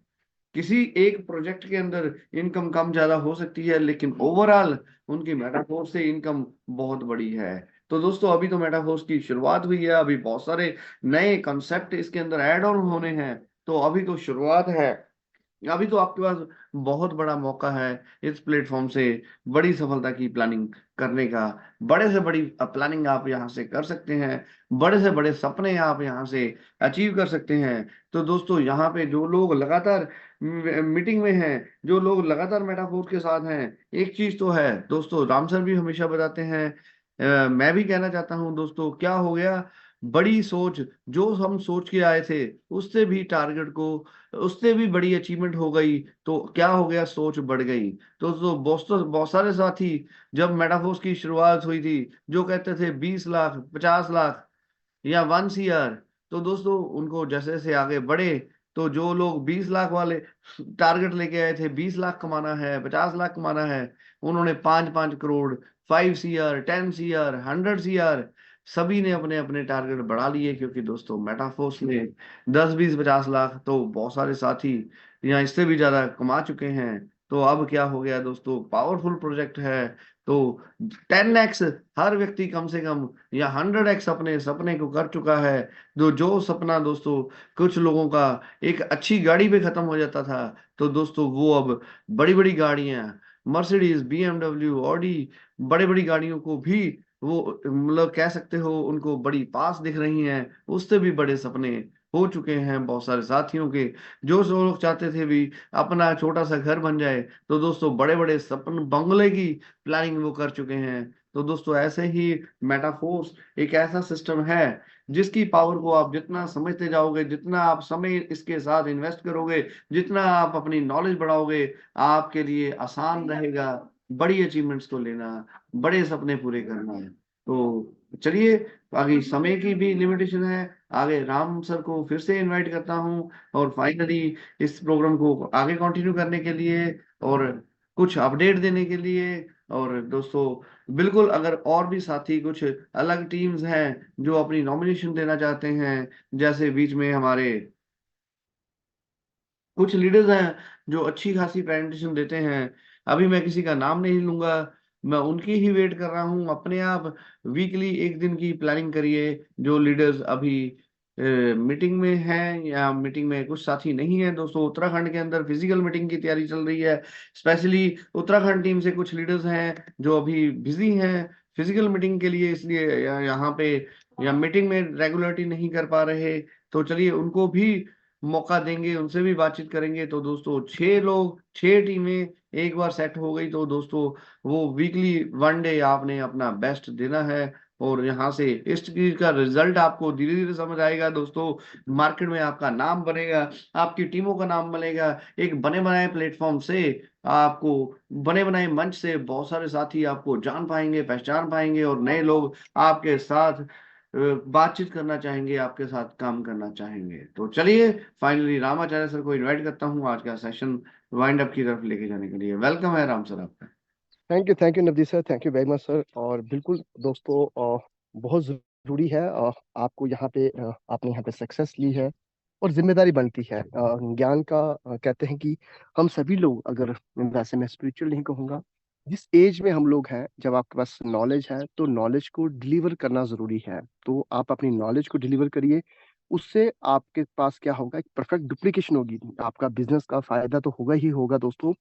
किसी एक प्रोजेक्ट के अंदर इनकम कम ज्यादा हो सकती है, लेकिन ओवरऑल उनकी मेटाफोर्स से इनकम बहुत बड़ी है। तो दोस्तों अभी तो मेटाफोर्स की शुरुआत हुई है, अभी बहुत सारे नए कंसेप्ट इसके अंदर ऐड ऑन होने हैं। तो अभी तो शुरुआत है। अभी तो आपके पास बहुत बड़ा मौका है इस प्लेटफॉर्म से बड़ी सफलता की प्लानिंग करने का। बड़े से बड़ी प्लानिंग आप यहाँ से कर सकते हैं, बड़े से बड़े सपने आप यहाँ से अचीव कर सकते हैं। तो दोस्तों यहाँ पे जो लोग लगातार मीटिंग में हैं, जो लोग लगातार मेटाफोर के साथ हैं, एक चीज तो है दोस्तों, राम सर भी हमेशा बताते हैं, मैं भी कहना चाहता हूँ दोस्तों, क्या हो गया, बड़ी सोच, जो हम सोच के आए थे उससे भी टारगेट को, उससे भी बड़ी अचीवमेंट हो गई। तो क्या हो गया, सोच बढ़ गई। तो बहुत सारे साथी जब मेटाफोर्स की शुरुआत हुई थी, जो कहते थे 20 लाख 50 लाख या 1 CR, तो दोस्तों उनको जैसे जैसे आगे बढ़े, तो जो लोग 20 लाख वाले टारगेट लेके आए थे, 20 लाख कमाना है, 50 लाख कमाना है, उन्होंने 5-5 करोड़, 5 CR, 10 CR, 100 CR, सभी ने अपने अपने टारगेट बढ़ा लिए। क्योंकि दोस्तों मेटाफोर्स में 10-20-50 लाख तो बहुत सारे साथी यहाँ इससे भी ज्यादा कमा चुके हैं। तो अब क्या हो गया दोस्तों, पावरफुल प्रोजेक्ट है। तो 10x हर व्यक्ति कम से कम, या 100x अपने सपने को कर चुका है। जो सपना दोस्तों कुछ लोगों का एक अच्छी गाड़ी पे खत्म हो जाता था, तो दोस्तों वो अब बड़ी बड़ी गाड़ियां, मर्सिडीज, BMW, ऑडी, बड़ी बड़ी गाड़ियों को भी वो मतलब कह सकते हो उनको बड़ी पास दिख रही हैं। उससे भी बड़े सपने हो चुके हैं बहुत सारे साथियों के। जो लोग चाहते थे भी अपना छोटा सा घर बन जाए, तो दोस्तों बड़े बड़े सपन बंगले की प्लानिंग वो कर चुके हैं। तो दोस्तों ऐसे ही मेटाफोर्स एक ऐसा सिस्टम है जिसकी पावर को आप जितना समझते जाओगे, जितना आप समय इसके साथ इन्वेस्ट करोगे, जितना आप अपनी नॉलेज बढ़ाओगे, आपके लिए आसान रहेगा बड़ी अचीवमेंट्स को लेना, बड़े सपने पूरे करना है। तो चलिए, आगे समय की भी लिमिटेशन है, आगे राम सर को फिर से इनवाइट करता हूँ। और फाइनली इस प्रोग्राम को आगे कंटिन्यू करने के लिए और कुछ अपडेट देने के लिए। और दोस्तों बिल्कुल, अगर और भी साथी कुछ अलग टीम्स हैं जो अपनी नॉमिनेशन देना चाहते हैं, जैसे बीच में हमारे कुछ लीडर्स हैं जो अच्छी खासी प्रेजेंटेशन देते हैं, अभी मैं किसी का नाम नहीं लूंगा, मैं उनकी ही वेट कर रहा हूं। अपने आप वीकली एक दिन की प्लानिंग करिए। जो लीडर्स अभी मीटिंग में हैं या मीटिंग में कुछ साथी नहीं है दोस्तों, उत्तराखंड के अंदर फिजिकल मीटिंग की तैयारी चल रही है। स्पेशली उत्तराखंड टीम से कुछ लीडर्स हैं जो अभी बिजी हैं फिजिकल मीटिंग के लिए, इसलिए यहाँ पे या मीटिंग में रेगुलरिटी नहीं कर पा रहे। तो चलिए उनको भी मौका देंगे, उनसे भी बातचीत करेंगे। तो दोस्तों 6 लोग 6 टीमें एक बार सेट हो गई, तो दोस्तों वो वीकली 1 डे आपने अपना बेस्ट देना है। और यहाँ से इस चीज का रिजल्ट आपको धीरे धीरे समझ आएगा दोस्तों। मार्केट में आपका नाम बनेगा, आपकी टीमों का नाम बनेगा। एक बने बनाए प्लेटफॉर्म से आपको, बने बनाए मंच से बहुत सारे साथी आपको जान पाएंगे, पहचान पाएंगे, और नए लोग आपके साथ बातचीत करना चाहेंगे, आपके साथ काम करना चाहेंगे। तो चलिए फाइनली रामाचार्य सर को इनवाइट करता हूँ आज का सेशन वाइंड अप की तरफ लेके जाने के लिए। वेलकम है राम सर आपका। Thank you Navdeep sir, thank you very much sir. और बिल्कुल दोस्तों, बहुत ज़रूरी है, आपको यहाँ पे आपने यहाँ पे सक्सेस ली है और जिम्मेदारी बनती है। ज्ञान का कहते हैं कि हम सभी लोग, अगर वैसे मैं स्पिरिचुअल नहीं कहूँगा, जिस एज में हम लोग हैं, जब आपके पास नॉलेज है तो नॉलेज को डिलीवर करना ज़रूरी है। तो आप अपनी नॉलेज को डिलीवर करिए, उससे आपके पास क्या होगा, एक परफेक्ट डुप्लीकेशन होगी। आपका बिजनेस का फायदा तो होगा ही होगा दोस्तों,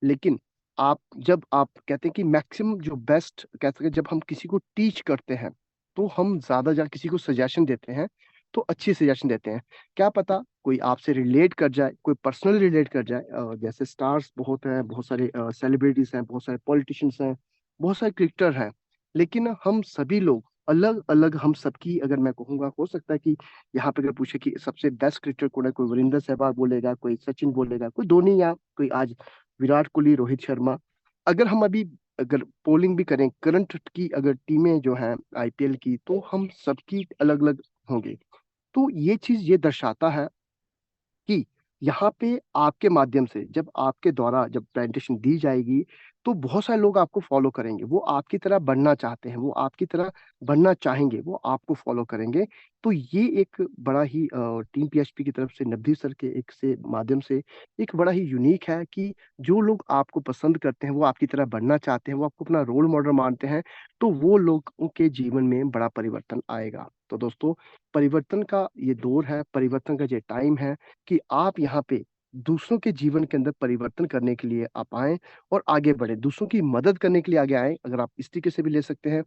लेकिन आप, जब आप कहते हैं कि मैक्सिमम जो बेस्ट कहते हैं, जब हम किसी को टीच करते हैं तो हम ज्यादा किसी को सजेशन देते हैं तो अच्छी सजेशन देते हैं। क्या पता कोई आपसे रिलेट कर जाए, कोई पर्सनल रिलेट कर जाए। जैसे स्टार्स बहुत हैं, बहुत सारे सेलिब्रिटीज हैं, बहुत सारे पॉलिटिशियंस हैं, बहुत सारे क्रिकेटर हैं, लेकिन हम सभी लोग अलग अलग, हम सबकी अगर मैं कहूँगा, हो सकता है कि यहाँ पे अगर पूछे कि सबसे बेस्ट क्रिकेटर कौन है, कोई वीरेंद्र सहवाग बोलेगा, कोई सचिन बोलेगा, कोई धोनी, या कोई आज विराट कोहली, रोहित शर्मा। अगर हम अभी अगर पोलिंग भी करें करंट की, अगर टीमें जो हैं आईपीएल की, तो हम सबकी अलग अलग होंगे। तो ये चीज ये दर्शाता है कि यहाँ पे आपके माध्यम से, जब आपके द्वारा जब प्रेजेंटेशन दी जाएगी, तो बहुत सारे लोग आपको फॉलो करेंगे। वो आपकी तरह बनना चाहते हैं, वो आपकी तरह बनना चाहेंगे, वो आपको फॉलो करेंगे। तो ये एक बड़ा ही टीम पीएचपी की तरफ से नवदीप सर के एक से माध्यम से एक बड़ा ही यूनिक है कि जो लोग आपको पसंद करते हैं, वो आपकी तरह बनना चाहते हैं, वो आपको अपना रोल मॉडल मानते हैं, तो वो लोगों के जीवन में बड़ा परिवर्तन आएगा। तो दोस्तों, परिवर्तन का ये दौर है, परिवर्तन का ये टाइम है कि आप यहाँ पे दूसरों के जीवन के अंदर परिवर्तन करने के लिए आप आए और आगे बढ़े, दूसरों की मदद करने के लिए आगे आए। अगर आप इस तरीके से भी ले सकते हैं,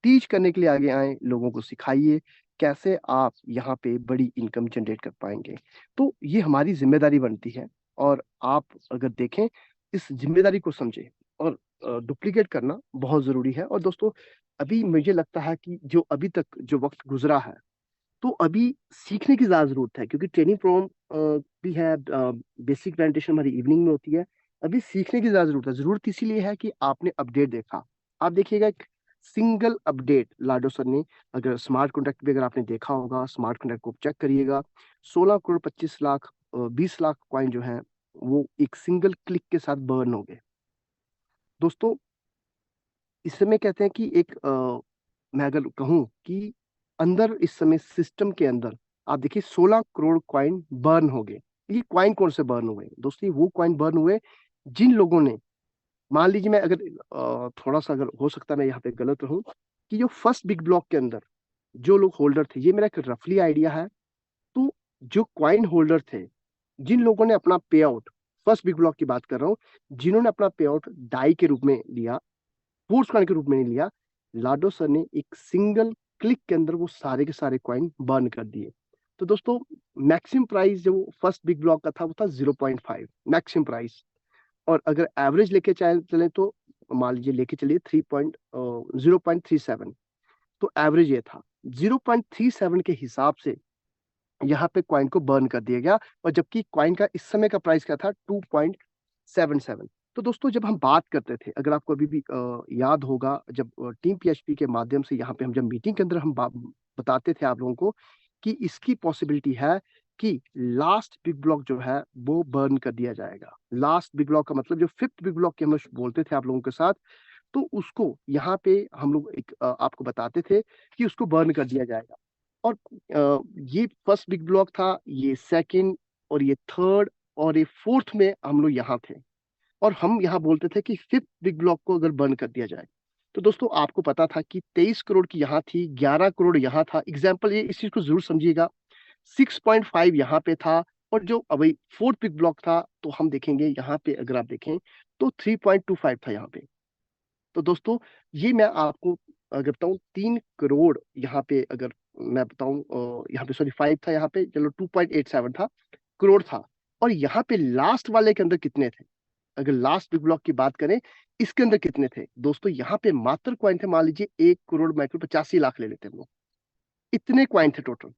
टीच करने के लिए आगे आए, लोगों को सिखाइए कैसे आप यहाँ पे बड़ी इनकम जनरेट कर पाएंगे। तो ये हमारी जिम्मेदारी बनती है, और आप अगर देखें, इस जिम्मेदारी को समझे, और डुप्लीकेट करना बहुत जरूरी है। और दोस्तों, अभी मुझे लगता है कि जो अभी तक जो वक्त गुजरा है, तो अभी सीखने की ज्यादा जरूरत है, क्योंकि ट्रेनिंग प्रोग्राम भी है, बेसिक प्रेजेंटेशन हमारी इवनिंग में होती है। अभी सीखने की ज्यादा जरूरत है। जरूरत इसीलिए है कि आपने अपडेट देखा। आप देखिएगा, एक सिंगल अपडेट लाडो सर ने, अगर स्मार्ट कॉन्ट्रैक्ट भी अगर आपने देखा होगा, स्मार्ट कॉन्ट्रैक्ट को चेक करिएगा, 16 करोड़ 25 लाख 20 लाख कॉइन जो है, वो एक सिंगल क्लिक के साथ बर्न हो गए। दोस्तों, इस समय कहते हैं कि एक मैं अगर कहूँ कि अंदर इस समय सिस्टम के अंदर आप देखिए 16 करोड़ कॉइन बर्न हो गए। ये कॉइन कौन से बर्न हुए दोस्तों? ये वो कॉइन बर्न हुए जिन लोगों ने, मान लीजिए, मैं अगर थोड़ा सा अगर हो सकता है मैं यहाँ पे गलत रहूं, कि जो फर्स्ट बिग ब्लॉक के अंदर जो लोग होल्डर थे, ये मेरा एक रफली आइडिया है, तो जो कॉइन होल्डर थे, जिन लोगों ने अपना पे आउट, फर्स्ट बिग ब्लॉक की बात कर रहा हूँ, जिन्होंने अपना पे आउट डाई के रूप में लिया, फोर्स कॉइन के रूप में नहीं लिया, लाडो सर ने एक सिंगल क्लिक के अंदर वो सारे के सारे कॉइन बर्न कर दिए। तो दोस्तों, मैक्सिमम प्राइस जो फर्स्ट बिग ब्लॉक का था, वो था 0.5 मैक्सिमम प्राइस। और अगर एवरेज लेके चले तो मान लीजिए लेके चलिए 0.37, तो एवरेज ये था 0.37 के हिसाब से यहाँ पे कॉइन को बर्न कर दिया गया। और जबकि कॉइन का इस समय का प्राइस क्या था, 2.77। तो दोस्तों, जब हम बात करते थे, अगर आपको अभी भी याद होगा, जब टीम पीएचपी के माध्यम से यहाँ पे हम जब मीटिंग के अंदर हम बताते थे आप लोगों को कि इसकी पॉसिबिलिटी है कि लास्ट बिग ब्लॉक जो है वो बर्न कर दिया जाएगा। लास्ट बिग ब्लॉक का मतलब जो फिफ्थ बिग ब्लॉक की हम लोग बोलते थे आप लोगों के साथ, तो उसको यहाँ पे हम लोग एक आपको बताते थे कि उसको बर्न कर दिया जाएगा। और ये फर्स्ट बिग ब्लॉक था, ये सेकंड, और ये थर्ड, और ये फोर्थ में हम लोग यहाँ थे। और हम यहाँ बोलते थे कि फिफ्थ बिग ब्लॉक को अगर बर्न कर दिया जाए, तो दोस्तों आपको पता था कि 23 करोड़ की यहाँ थी, 11 करोड़ यहाँ था। एग्जाम्पल, ये इस चीज को जरूर समझिएगा, 6.5 यहाँ पे था, और जो अभी फोर्थ बिग ब्लॉक था, तो हम देखेंगे यहाँ पे अगर आप देखें तो 3.25 था यहाँ पे। तो दोस्तों, ये मैं आपको अगर बताऊं, 3 करोड़ यहाँ पे अगर मैं बताऊं, यहाँ पे सॉरी 5 था, यहाँ पे चलो 2.87 था, करोड़ था। और यहाँ पे लास्ट वाले के अंदर कितने थे? अगर लास्ट बिग ब्लॉक की बात करें, इसके अंदर कितने थे दोस्तों? यहाँ पे मात्र कॉइन थे, मान लीजिए 1 करोड़ 85 लाख ले लेते हैं हम लोग, इतने कॉइन थे टोटल,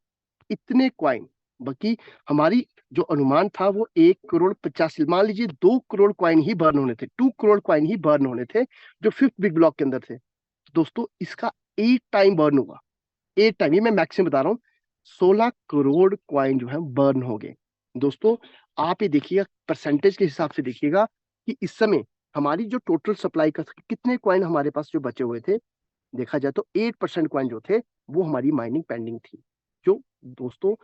इतने क्वाइन। बाकी हमारी जो अनुमान था वो 1 करोड़ 85, मान लीजिए 2 करोड़ क्वाइन ही बर्न होने थे, 2 करोड़ क्वाइन ही बर्न होने थे जो फिफ्थ बिग ब्लॉक के अंदर थे। तो दोस्तों, इसका 8 टाइम बर्न हुआ, 8 टाइम, ये मैं मैक्सिमम बता रहा हूँ। 16 करोड़ क्वाइन जो है बर्न हो गए। दोस्तों, आप ये देखिएगा, परसेंटेज के हिसाब से देखिएगा कि इस समय हमारी जो टोटल सप्लाई का कितने क्वाइन हमारे पास जो बचे हुए थे, देखा जाए तो 8% क्वाइन जो थे वो हमारी माइनिंग पेंडिंग थी। जो दोस्तों,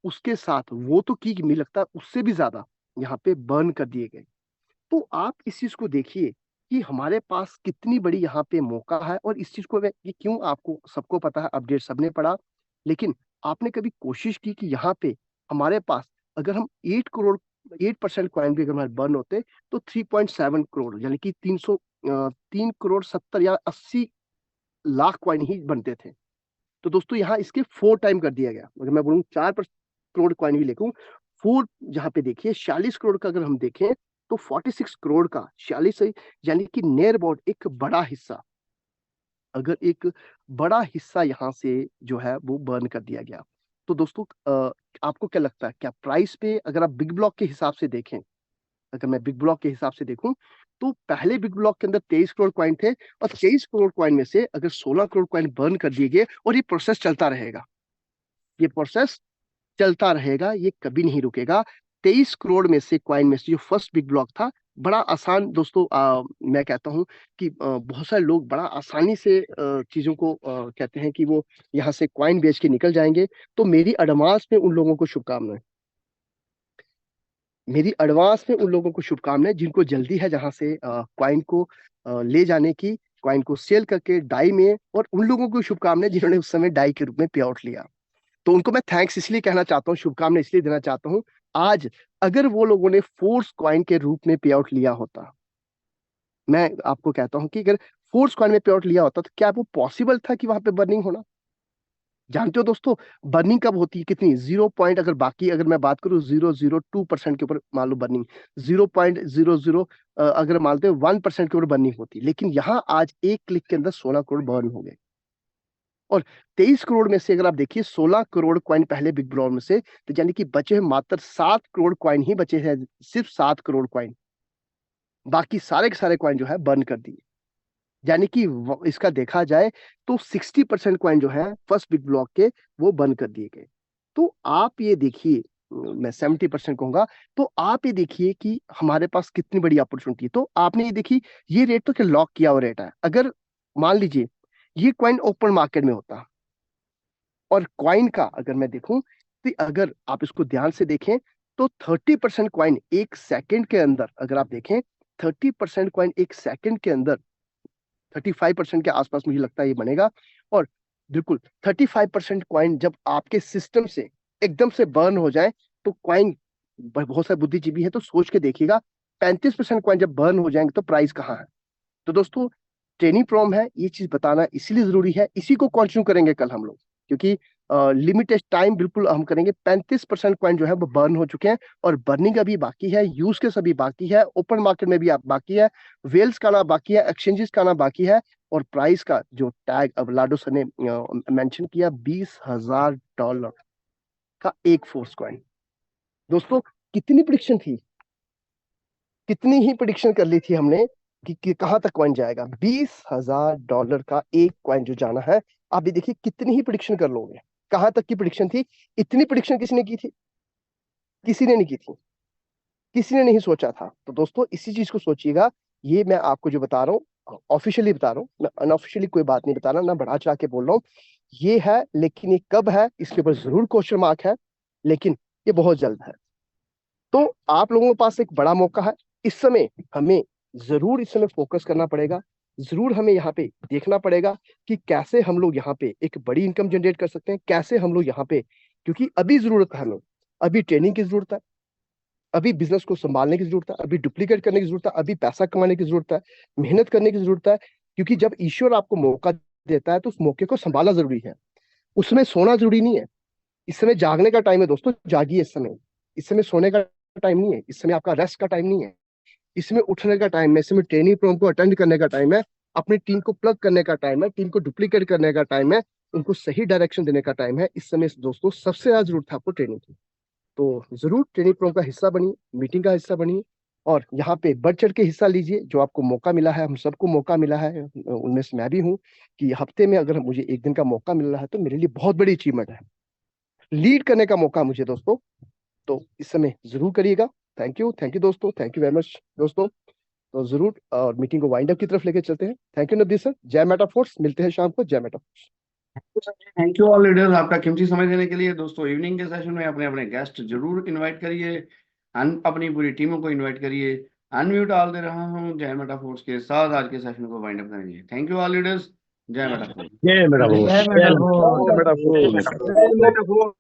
उसके साथ वो तो की मुझे लगता है उससे भी ज्यादा यहाँ पे बर्न कर दिए गए। तो आप इस चीज को देखिए कि हमारे पास कितनी बड़ी यहाँ पे मौका है। और इस चीज को ये क्यों, आपको सबको पता है, अपडेट सबने पढ़ा, लेकिन आपने कभी कोशिश की कि यहाँ पे हमारे पास अगर हम 8% क्वाइन भी अगर हमारे बर्न होते, तो 3.7 करोड़ यानी कि 3 करोड़ 70 या 80 लाख क्वाइन ही बनते थे। तो दोस्तों यहाँ इसके 4 टाइम कर दिया गया। अगर मैं बोलूँ 4 करोड़ कॉइन भी लेखूं, 4 जहाँ पे देखिए 46 करोड़ का अगर हम देखें तो 46 करोड़ का 46 यानी कि नियर अबाउट एक बड़ा हिस्सा, अगर एक बड़ा हिस्सा यहाँ से जो है वो बर्न कर दिया गया। तो दोस्तों आपको क्या लगता है, क्या प्राइस पे अगर आप बिग ब्लॉक के हिसाब से देखें, अगर मैं बिग ब्लॉक के हिसाब से देखूं तो पहले बिग ब्लॉक के अंदर 23 करोड़ कॉइन थे और 23 करोड़ कॉइन में से अगर 16 करोड़ कॉइन बर्न कर दिए गए और ये प्रोसेस चलता रहेगा, ये प्रोसेस चलता रहेगा, ये कभी नहीं रुकेगा। 23 करोड़ में से कॉइन में से जो फर्स्ट बिग ब्लॉक था, बड़ा आसान दोस्तों, मैं कहता हूं कि बहुत सारे लोग बड़ा आसानी से चीजों को कहते हैं कि वो यहाँ से कॉइन बेच के निकल जाएंगे। तो मेरी एडवांस में उन लोगों को शुभकामनाएं, मेरी एडवांस में उन लोगों को शुभकामनाएं जिनको जल्दी है जहां से कॉइन को ले जाने की, कॉइन को सेल करके डाई में, और उन लोगों को शुभकामनाएं जिन्होंने उस समय डाई के रूप में पे आउट लिया। तो उनको मैं थैंक्स इसलिए कहना चाहता हूँ, शुभकामनाएं इसलिए देना चाहता हूँ। आज अगर वो लोगों ने फोर्स कॉइन के रूप में पे आउट लिया होता, मैं आपको कहता हूं कि अगर फोर्स कॉइन में पे आउट लिया होता तो क्या वो पॉसिबल था कि वहां पे बर्निंग होना? जानते हो दोस्तों बर्निंग कब होती है, कितनी 0 पॉइंट, अगर बाकी अगर मैं बात करूं 0.02% के ऊपर मान लो बर्निंग, 0.00 अगर मानते हो 1% के ऊपर बर्निंग होती, लेकिन यहाँ आज एक क्लिक के अंदर 16 करोड़ बर्न हो गए। और 23 करोड़ में से अगर आप देखिए 16 करोड़ कॉइन पहले बिग ब्लॉक में से, तो यानी कि बचे हैं मात्र 7 करोड़ कॉइन ही बचे हैं, सिर्फ 7 करोड़ कॉइन, बाकी सारे के सारे कॉइन जो है बर्न कर दिए। यानी कि इसका देखा जाए तो 60% कॉइन जो है फर्स्ट बिग ब्लॉक के वो बंद कर दिए गए। तो आप ये देखिए, मैं 70% कहूंगा, तो आप ये देखिए कि हमारे पास कितनी बड़ी अपॉर्चुनिटी है। तो आपने ये देखी, ये रेट तो क्या लॉक किया हुआ रेट है। अगर मान लीजिए ये कॉइन ओपन मार्केट में होता, और कॉइन का अगर मैं देखूं तो अगर आप इसको ध्यान से देखें तो 30% कॉइन एक सेकंड के अंदर, अगर आप देखें 30% कॉइन एक सेकंड के अंदर 35% के आसपास मुझे लगता है ये बनेगा। और बिल्कुल 35% कॉइन जब आपके सिस्टम से एकदम से बर्न हो जाए तो कॉइन, बहुत सारे बुद्धिजीवी है तो सोच के देखिएगा, 35% कॉइन जब बर्न हो जाएंगे तो प्राइस कहाँ है। तो दोस्तों ट्रेनिंग प्रॉम है, ये चीज बताना इसलिए जरूरी है, इसी को कंटिन्यू करेंगे कल हम लोग, क्योंकि लिमिटेड टाइम बिल्कुल हम करेंगे। 35% कॉइन जो है वो बर्न हो चुके हैं और बर्निंग अभी बाकी है, यूज केस अभी बाकी है, ओपन मार्केट में भी आप बाकी है, वेल्स का आना बाकी है, एक्सचेंजेस का आना बाकी है, और प्राइस का जो टैग अब लाडो सर ने मेंशन किया $20,000 का एक फोर्स कॉइन। दोस्तों कितनी प्रिडिक्शन थी, कितनी ही प्रिडिक्शन कर ली थी हमने कि कहां तक कॉइन जाएगा। $20,000 का एक कॉइन जो जाना है, आप भी देखिए कितनी ही प्रिडिक्शन कर लोगे, कहां तक की प्रिडिक्शन थी। इतनी प्रिडिक्शन किसने की थी? किसी ने नहीं की थी, किसी ने नहीं सोचा था। तो दोस्तों इसी चीज को सोचिएगा, ये मैं आपको जो बता रहा हूँ ऑफिशियली बता रहा हूँ, मैं अनऑफिशियली कोई बात नहीं बता रहा, ना बढ़ा चढ़ा के बोल रहा हूँ, ये है। लेकिन ये कब है इसके ऊपर जरूर क्वेश्चन मार्क है, लेकिन ये बहुत जल्द है। तो आप लोगों के पास एक बड़ा मौका है, इस समय हमें जरूर इस समय फोकस करना पड़ेगा, जरूर हमें यहाँ पे देखना पड़ेगा कि कैसे हम लोग यहाँ पे एक बड़ी इनकम जनरेट कर सकते हैं, कैसे हम लोग यहाँ पे, क्योंकि अभी जरूरत है हमें, अभी ट्रेनिंग की जरूरत है, अभी बिजनेस को संभालने की जरूरत है, अभी डुप्लीकेट करने की जरूरत है, अभी पैसा कमाने की जरूरत है, मेहनत करने की जरूरत है। क्योंकि जब ईश्वर आपको मौका देता है तो उस मौके को संभालना जरूरी है, उसमें सोना जरूरी नहीं है। इस समय जागने का टाइम है दोस्तों, जागिए इस समय, इस समय सोने का टाइम नहीं है, इस समय आपका रेस्ट का टाइम नहीं है, इसमें उठने का टाइम है, इसमें ट्रेनिंग प्रोग्राम को अटेंड करने का टाइम है, अपनी टीम को प्लग करने का टाइम है, टीम को डुप्लीकेट करने का टाइम है, उनको सही डायरेक्शन देने का टाइम है। इस समय दोस्तों सबसे ज्यादा जरूरत है आपको ट्रेनिंग की। तो जरूर ट्रेनिंग प्रोग्राम का हिस्सा बनिए, मीटिंग का हिस्सा बनिए, और यहाँ पे बढ़ चढ़ के हिस्सा लीजिए। जो आपको मौका मिला है, हम सबको मौका मिला है, उनमें से मैं भी हूँ, कि हफ्ते में अगर मुझे एक दिन का मौका मिल रहा है तो मेरे लिए बहुत बड़ी अचीवमेंट है, लीड करने का मौका मुझे दोस्तों। तो इस समय जरूर करिएगा। थैंक यू दोस्तों, थैंक यू वेरी मच दोस्तों। तो जरूर और मीटिंग को वाइंड अप की तरफ लेके चलते हैं। थैंक यू नवदीप सर, जय मेटाफोर्स, मिलते हैं शाम को, जय Metaforce. Thank you all leaders आपका कीमती समय देने के लिए। दोस्तों इवनिंग के सेशन में अपने अपने गेस्ट जरूर इनवाइट करिए, अपनी पूरी टीमों को इनवाइट करिए। अनम्यूट डाल दे रहा हूँ, जय मेटाफोर्स के साथ आज के सेशन को वाइंड अप करेंगे। थैंक यू ऑल लीडर्स, जय मेटाफोर्स। जय मेरा जय मेटाफोर्स। जय मेटाफोर्स।